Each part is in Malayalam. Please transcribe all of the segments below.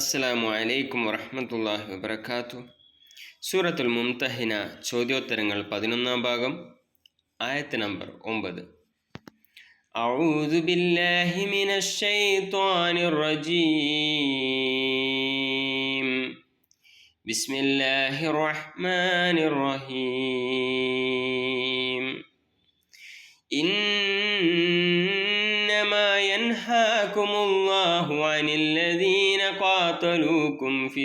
അസ്സലാമു അലൈക്കും വറഹ്മത്തുള്ളാഹി വബറകാതുഹു. സൂറത്തുൽ മുംതഹിന ചോദ്യോത്തരങ്ങൾ 11-ാം ഭാഗം, ആയത്ത് നമ്പർ 9. അഊദു ബില്ലാഹി മിനശ് ശൈത്വാനിർ റജീം. ബിസ്മില്ലാഹിർ റഹ്മാനിർ റഹീം. إنما ينهاكم الله عن الذين قاتلوكم في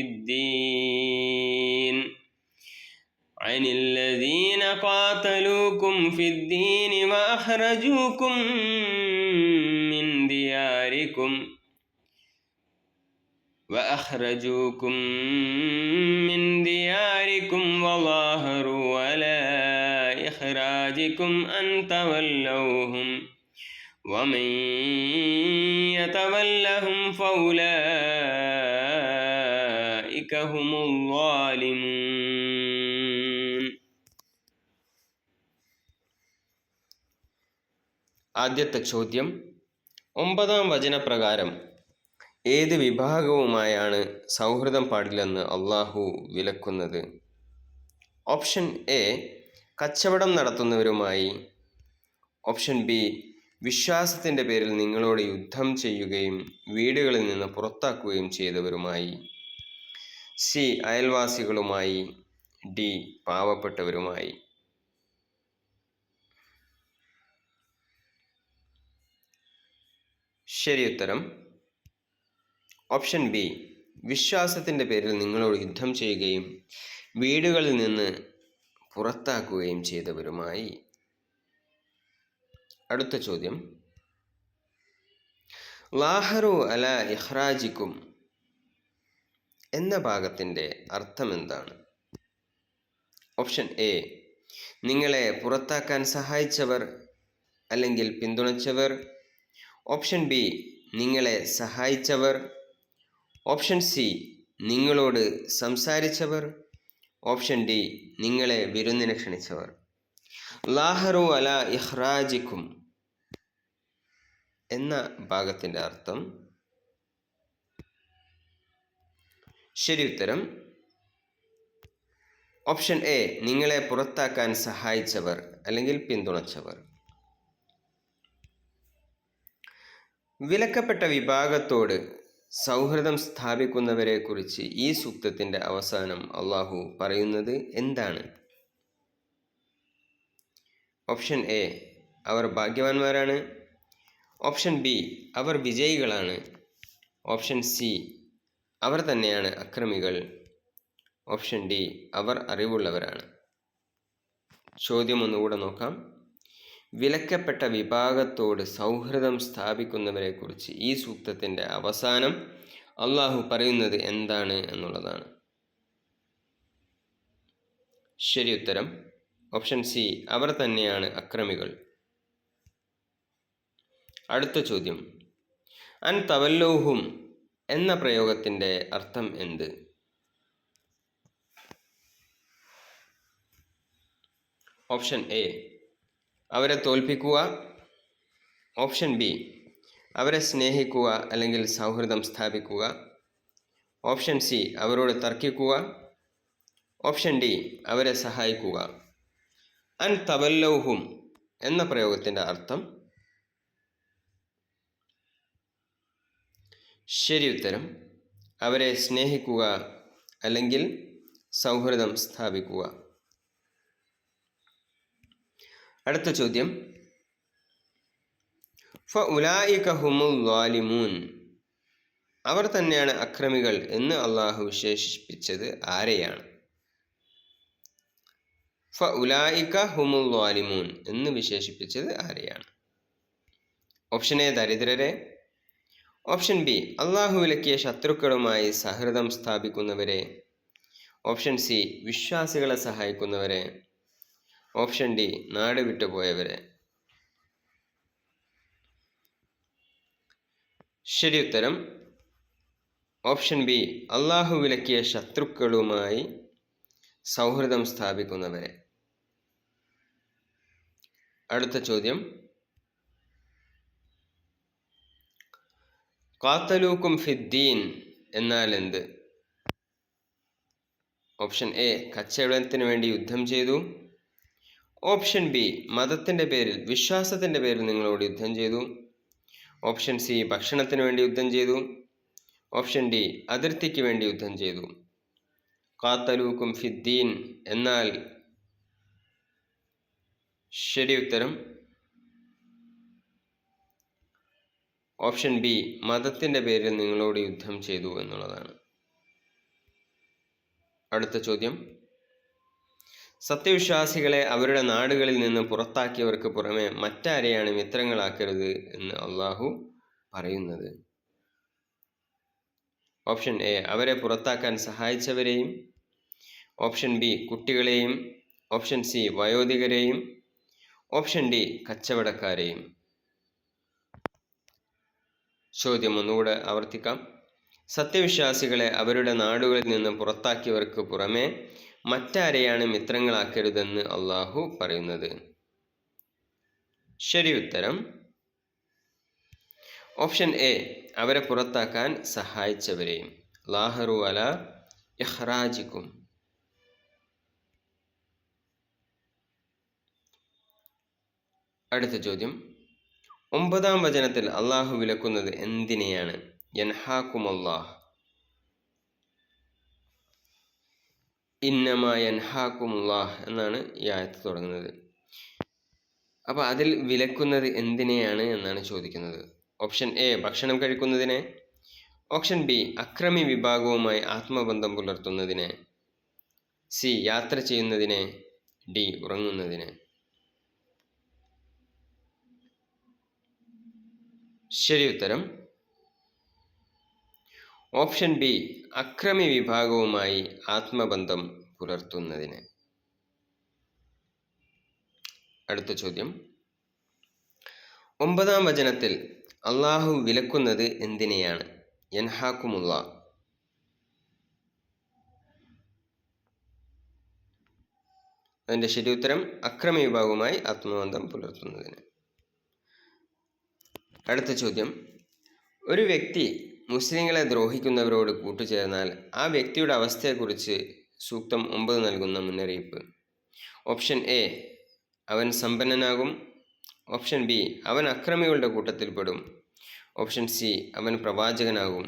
الدين وأخرجوكم من دياركم وظاهروا على إخراجكم أن تولوهم ومن يتولهم فأولئك هم الظالمون. ആദ്യത്തെ ചോദ്യം, 9-ാം വചനപ്രകാരം ഏത് വിഭാഗവുമായാണ് സൗഹൃദം പാടില്ലെന്ന് അള്ളാഹു വിലക്കുന്നത്? ഓപ്ഷൻ എ, കച്ചവടം നടത്തുന്നവരുമായി. ഓപ്ഷൻ ബി, വിശ്വാസത്തിൻ്റെ പേരിൽ നിങ്ങളോട് യുദ്ധം ചെയ്യുകയും വീടുകളിൽ നിന്ന് പുറത്താക്കുകയും ചെയ്തവരുമായി. സി, അയൽവാസികളുമായി. ഡി, പാവപ്പെട്ടവരുമായി. ശരിയുത്തരം ഓപ്ഷൻ ബി, വിശ്വാസത്തിൻ്റെ പേരിൽ നിങ്ങളോട് യുദ്ധം ചെയ്യുകയും വീടുകളിൽ നിന്ന് പുറത്താക്കുകയും ചെയ്തവരുമായി. അടുത്ത ചോദ്യം, ലാഹറു അല ഇഖ്റാജിക്കും എന്ന ഭാഗത്തിൻ്റെ അർത്ഥം എന്താണ്? ഓപ്ഷൻ എ, നിങ്ങളെ പുറത്താക്കാൻ സഹായിച്ചവർ അല്ലെങ്കിൽ പിന്തുണച്ചവർ. ഓപ്ഷൻ ബി, നിങ്ങളെ സഹായിച്ചവർ. ഓപ്ഷൻ സി, നിങ്ങളോട് സംസാരിച്ചവർ. ഓപ്ഷൻ ഡി, നിങ്ങളെ വിരുന്നിന് ക്ഷണിച്ചവർ. ലാഹറു അല ഇഖ്റാജിക്കും എന്ന ഭാഗത്തിൻ്റെ അർത്ഥം. ശരിയുത്തരം ഓപ്ഷൻ എ, നിങ്ങളെ പുറത്താക്കാൻ സഹായിച്ചവർ അല്ലെങ്കിൽ പിന്തുണച്ചവർ. വിലക്കപ്പെട്ട വിഭാഗത്തോട് സൗഹൃദം സ്ഥാപിക്കുന്നവരെ കുറിച്ച് ഈ സൂക്തത്തിൻ്റെ അവസാനം അള്ളാഹു പറയുന്നത് എന്താണ്? ഓപ്ഷൻ എ, അവർ ഭാഗ്യവാന്മാരാണ്. ഓപ്ഷൻ ബി, അവർ വിജയികളാണ്. ഓപ്ഷൻ സി, അവർ തന്നെയാണ് അക്രമികൾ. ഓപ്ഷൻ ഡി, അവർ അറിവുള്ളവരാണ്. ചോദ്യം ഒന്നുകൂടെ നോക്കാം. വിലക്കപ്പെട്ട വിഭാഗത്തോട് സൗഹൃദം സ്ഥാപിക്കുന്നവരെ കുറിച്ച് ഈ സൂക്തത്തിൻ്റെ അവസാനം അള്ളാഹു പറയുന്നത് എന്താണ് എന്നുള്ളതാണ്. ശരിയുത്തരം ഓപ്ഷൻ സി, അവർ തന്നെയാണ് അക്രമികൾ. അടുത്ത ചോദ്യം, അൻ തവല്ലൗഹും എന്ന പ്രയോഗത്തിൻ്റെ അർത്ഥം എന്ത്? ഓപ്ഷൻ എ, അവരെ തോൽപ്പിക്കുക. ഓപ്ഷൻ ബി, അവരെ സ്നേഹിക്കുക അല്ലെങ്കിൽ സൗഹൃദം സ്ഥാപിക്കുക. ഓപ്ഷൻ സി, അവരോട് തർക്കിക്കുക. ഓപ്ഷൻ ഡി, അവരെ സഹായിക്കുക. അൻ തവല്ലൗഹും എന്ന പ്രയോഗത്തിൻ്റെ അർത്ഥം. ശരിയുത്തരം അവരെ സ്നേഹിക്കുക അല്ലെങ്കിൽ സൗഹൃദം സ്ഥാപിക്കുക. അടുത്ത ചോദ്യം, ഫഉലൈക ഹുമുൽ ളാലിമൂൻ അവർ തന്നെയാണ് അക്രമികൾ എന്ന് അള്ളാഹു വിശേഷിപ്പിച്ചത് ആരെയാണ്? ഫഉലൈക ഹുമുൽ ളാലിമൂൻ എന്ന് വിശേഷിപ്പിച്ചത് ആരെയാണ്? ഓപ്ഷൻ എ, ദരിദ്രരെ. ഓപ്ഷൻ ബി, അള്ളാഹു വിലക്കിയ ശത്രുക്കളുമായി സൗഹൃദം സ്ഥാപിക്കുന്നവരെ. ഓപ്ഷൻ സി, വിശ്വാസികളെ സഹായിക്കുന്നവരെ. ഓപ്ഷൻ ഡി, നാട് വിട്ടുപോയവരെ. ശരിയുത്തരം ഓപ്ഷൻ ബി, അള്ളാഹു വിലക്കിയ ശത്രുക്കളുമായി സൗഹൃദം സ്ഥാപിക്കുന്നവരെ. അടുത്ത ചോദ്യം, ഖാതലൂക്കും ഫിദ്ദീൻ എന്നാൽ എന്ത്? ഓപ്ഷൻ എ, കച്ചവടത്തിന് വേണ്ടി യുദ്ധം ചെയ്തു. ഓപ്ഷൻ ബി, മതത്തിൻ്റെ പേരിൽ, വിശ്വാസത്തിൻ്റെ പേരിൽ നിങ്ങളോട് യുദ്ധം ചെയ്തു. ഓപ്ഷൻ സി, ഭക്ഷണത്തിന് വേണ്ടി യുദ്ധം ചെയ്തു. ഓപ്ഷൻ ഡി, അതിർത്തിക്ക് വേണ്ടി യുദ്ധം ചെയ്തു. ഖാതലൂക്കും ഫിദ്ദീൻ എന്നാൽ ശരി ഉത്തരം ഓപ്ഷൻ ബി, മതത്തിൻ്റെ പേരിൽ നിങ്ങളോട് യുദ്ധം ചെയ്തു എന്നുള്ളതാണ്. അടുത്ത ചോദ്യം, സത്യവിശ്വാസികളെ അവരുടെ നാടുകളിൽ നിന്ന് പുറത്താക്കിയവർക്ക് പുറമെ മറ്റാരെയാണ് മിത്രങ്ങളാക്കരുത് എന്ന് അള്ളാഹു പറയുന്നത്? ഓപ്ഷൻ എ, അവരെ പുറത്താക്കാൻ സഹായിച്ചവരെയും. ഓപ്ഷൻ ബി, കുട്ടികളെയും. ഓപ്ഷൻ സി, വയോധികരെയും. ഓപ്ഷൻ ഡി, കച്ചവടക്കാരെയും. ചോദ്യം ഒന്നുകൂടെ ആവർത്തിക്കാം. സത്യവിശ്വാസികളെ അവരുടെ നാടുകളിൽ നിന്ന് പുറത്താക്കിയവർക്ക് പുറമെ മറ്റാരെയാണ് മിത്രങ്ങളാക്കരുതെന്ന് അള്ളാഹു പറയുന്നത്? ശരി ഉത്തരം ഓപ്ഷൻ എ, അവരെ പുറത്താക്കാൻ സഹായിച്ചവരെയും. ലാഹറു അല ഇഖ്റാജിക്കും. അടുത്ത ചോദ്യം, 9-ാം വചനത്തിൽ അള്ളാഹു വിലക്കുന്നത് എന്തിനെയാണ്? യൻഹാക്കുമുല്ലാഹ്, ഇന്നമാ യൻഹാക്കുമുല്ലാഹ് എന്നാണ് ഈ ആയത്ത് തുടങ്ങുന്നത്. അപ്പോൾ അതിൽ വിലക്കുന്നത് എന്തിനെയാണ് എന്നാണ് ചോദിക്കുന്നത്. ഓപ്ഷൻ എ, ഭക്ഷണം കഴിക്കുന്നതിനെ. ഓപ്ഷൻ ബി, അക്രമി വിഭാഗവുമായി ആത്മബന്ധം പുലർത്തുന്നതിനെ. സി, യാത്ര ചെയ്യുന്നതിനെ. ഡി, ഉറങ്ങുന്നതിനെ. ശരി ഉത്തരം ഓപ്ഷൻ ബി, അക്രമി വിഭാഗവുമായി ആത്മബന്ധം പുലർത്തുന്നതിന്. അടുത്ത ചോദ്യം, 9-ാം വചനത്തിൽ അള്ളാഹു വിലക്കുന്നത് എന്തിനെയാണ്? യൻഹാക്കുമുല്ലാഹ്, അതിൻ്റെ ശരി ഉത്തരം അക്രമി വിഭാഗവുമായി ആത്മബന്ധം പുലർത്തുന്നതിന്. അടുത്ത ചോദ്യം, ഒരു വ്യക്തി മുസ്ലിങ്ങളെ ദ്രോഹിക്കുന്നവരോട് കൂട്ടുചേർന്നാൽ ആ വ്യക്തിയുടെ അവസ്ഥയെക്കുറിച്ച് സൂക്തം 9 നൽകുന്ന മുന്നറിയിപ്പ്. ഓപ്ഷൻ എ, അവൻ സമ്പന്നനാകും. ഓപ്ഷൻ ബി, അവൻ അക്രമികളുടെ കൂട്ടത്തിൽപ്പെടും. ഓപ്ഷൻ സി, അവൻ പ്രവാചകനാകും.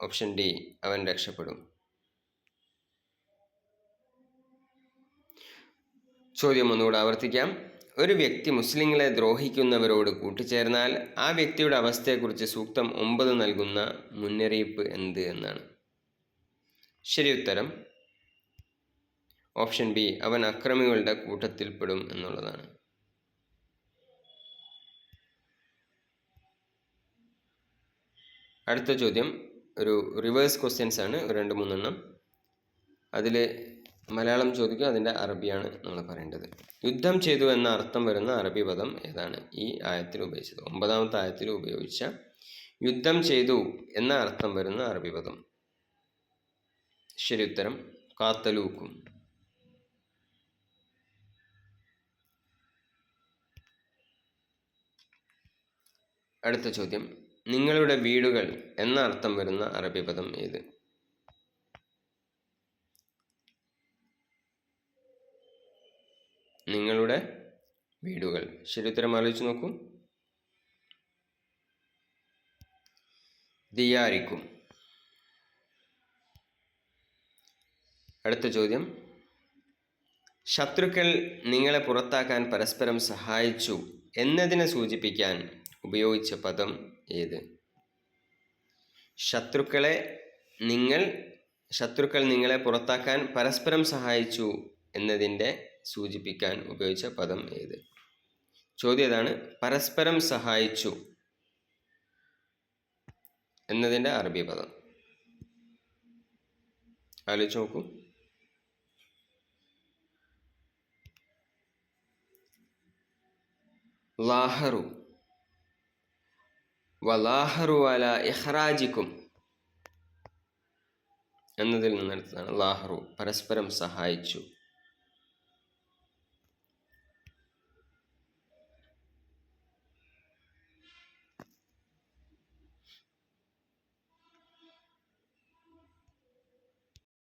ഓപ്ഷൻ ഡി, അവൻ രക്ഷപ്പെടും. ചോദ്യം ഒന്നുകൂടെ ആവർത്തിക്കാം. ഒരു വ്യക്തി മുസ്ലിങ്ങളെ ദ്രോഹിക്കുന്നവരോട് കൂട്ടുചേർന്നാൽ ആ വ്യക്തിയുടെ അവസ്ഥയെക്കുറിച്ച് സൂക്തം 9 നൽകുന്ന മുന്നറിയിപ്പ് എന്ത് എന്നാണ്. ശരി ഉത്തരം ഓപ്ഷൻ ബി, അവൻ അക്രമികളുടെ കൂട്ടത്തിൽപ്പെടും എന്നുള്ളതാണ്. അടുത്ത ചോദ്യം ഒരു റിവേഴ്സ് ക്വസ്റ്റ്യൻസ് ആണ്, 2-3 എണ്ണം. അതിൽ മലയാളം ചോദിക്കും, അതിൻ്റെ അറബിയാണ് നമ്മൾ പറയേണ്ടത്. യുദ്ധം ചെയ്തു എന്ന അർത്ഥം വരുന്ന അറബി പദം ഏതാണ് ഈ ആയത്തിൽ ഉപയോഗിച്ചത്? 9-ാമത്തെ ആയത്തിൽ ഉപയോഗിച്ച യുദ്ധം ചെയ്തു എന്ന അർത്ഥം വരുന്ന അറബി പദം. ശരി ഉത്തരം ഖാതലൂക്കും. അടുത്ത ചോദ്യം, നിങ്ങളുടെ വീടുകൾ എന്ന അർത്ഥം വരുന്ന അറബി പദം ഏത്? നിങ്ങളുടെ വീടുകൾ. ശരി ഉത്തരം ആലോചിച്ച് നോക്കൂ. ദിയാരിക്കും. അടുത്ത ചോദ്യം, ശത്രുക്കൾ നിങ്ങളെ പുറത്താക്കാൻ പരസ്പരം സഹായിച്ചു എന്നതിനെ സൂചിപ്പിക്കാൻ ഉപയോഗിച്ച പദം ഏത്? ശത്രുക്കൾ നിങ്ങളെ പുറത്താക്കാൻ പരസ്പരം സഹായിച്ചു എന്നതിൻ്റെ സൂചിപ്പിക്കാൻ ഉപയോഗിച്ച പദം ഏത്? ചോദ്യം ഏതാണ്? പരസ്പരം സഹായിച്ചു എന്നതിൻ്റെ അറബി പദം ആലോചിച്ച് നോക്കൂ. ലാഹറു വലാഹറു അല ഇഖ്റാജിക്കും എന്നതിൽ നിന്നെടുത്തതാണ് ലാഹറു, പരസ്പരം സഹായിച്ചു.